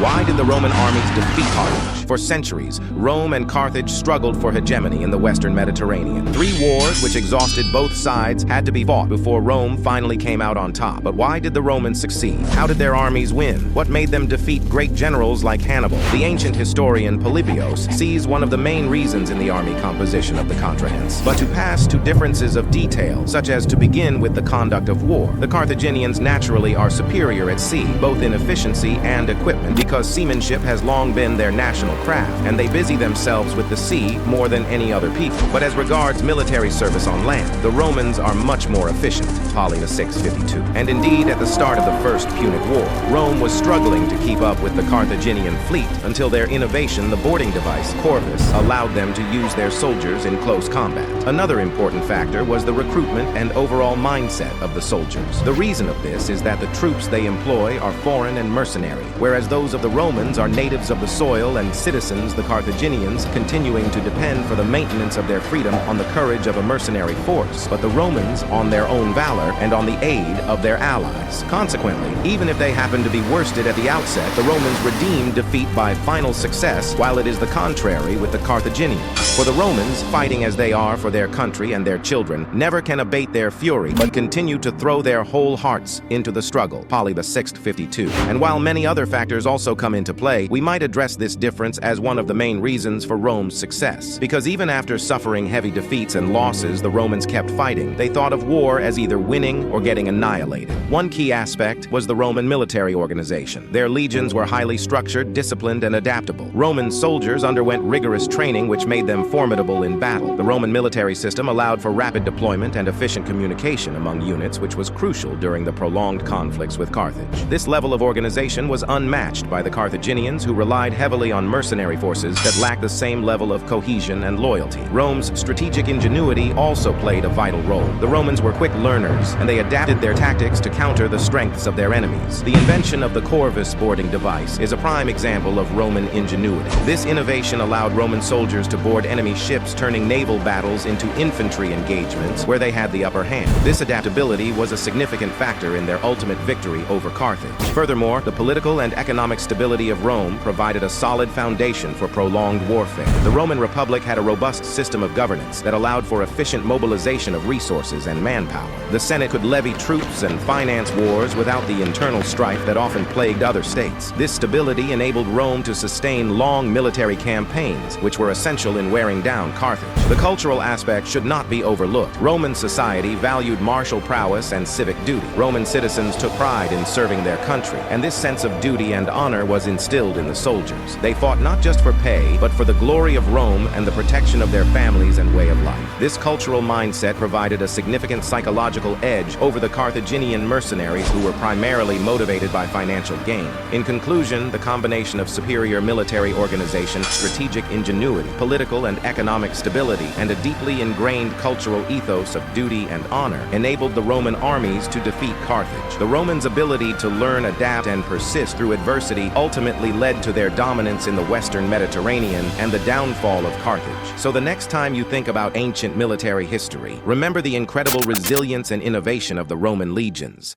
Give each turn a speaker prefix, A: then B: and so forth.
A: Why did the Roman armies defeat Carthage? For centuries, Rome and Carthage struggled for hegemony in the Western Mediterranean. 3 wars, which exhausted both sides, had to be fought before Rome finally came out on top. But why did the Romans succeed? How did their armies win? What made them defeat great generals like Hannibal? The ancient historian Polybios sees one of the main reasons in the army composition of the Carthaginians. But to pass to differences of detail, such as to begin with the conduct of war, the Carthaginians naturally are superior at sea, both in efficiency and equipment, because seamanship has long been their national craft, and they busy themselves with the sea more than any other people. But as regards military service on land, the Romans are much more efficient. Poly 652. And indeed, at the start of the First Punic War, Rome was struggling to keep up with the Carthaginian fleet until their innovation, the boarding device, corvus, allowed them to use their soldiers in close combat. Another important factor was the recruitment and overall mindset of the soldiers. The reason of this is that the troops they employ are foreign and mercenary, whereas those of the Romans are natives of the soil and citizens, the Carthaginians continuing to depend for the maintenance of their freedom on the courage of a mercenary force, but the Romans on their own valor and on the aid of their allies. Consequently, even if they happen to be worsted at the outset, the Romans redeem defeat by final success, while it is the contrary with the Carthaginians. For the Romans, fighting as they are for their country and their children, never can abate their fury, but continue to throw their whole hearts into the struggle. Poly 652. And while many other factors also come into play, we might address this difference as one of the main reasons for Rome's success. Because even after suffering heavy defeats and losses, the Romans kept fighting. They thought of war as either winning or getting annihilated. One key aspect was the Roman military organization. Their legions were highly structured, disciplined, and adaptable. Roman soldiers underwent rigorous training, which made them formidable in battle. The Roman military system allowed for rapid deployment and efficient communication among units, which was crucial during the prolonged conflicts with Carthage. This level of organization was unmatched by the Carthaginians, who relied heavily on mercenary forces that lacked the same level of cohesion and loyalty. Rome's strategic ingenuity also played a vital role. The Romans were quick learners, and they adapted their tactics to counter the strengths of their enemies. The invention of the corvus boarding device is a prime example of Roman ingenuity. This innovation allowed Roman soldiers to board enemy ships, turning naval battles into infantry engagements where they had the upper hand. This adaptability was a significant factor in their ultimate victory over Carthage. Furthermore, the political and economic stability of Rome provided a solid foundation for prolonged warfare. The Roman Republic had a robust system of governance that allowed for efficient mobilization of resources and manpower. The Senate could levy troops and finance wars without the internal strife that often plagued other states. This stability enabled Rome to sustain long military campaigns, which were essential in wearing down Carthage. The cultural aspect should not be overlooked. Roman society valued martial prowess and civic duty. Roman citizens took pride in serving their country, and this sense of duty and honor was instilled in the soldiers. They fought not just for pay, but for the glory of Rome and the protection of their families and way of life. This cultural mindset provided a significant psychological edge over the Carthaginian mercenaries, who were primarily motivated by financial gain. In conclusion, the combination of superior military organization, strategic ingenuity, political and economic stability, and a deeply ingrained cultural ethos of duty and honor enabled the Roman armies to defeat Carthage. The Romans' ability to learn, adapt, and persist through adversity ultimately led to their dominance in the Western Mediterranean and the downfall of Carthage. So the next time you think about ancient military history, remember the incredible resilience and innovation of the Roman legions.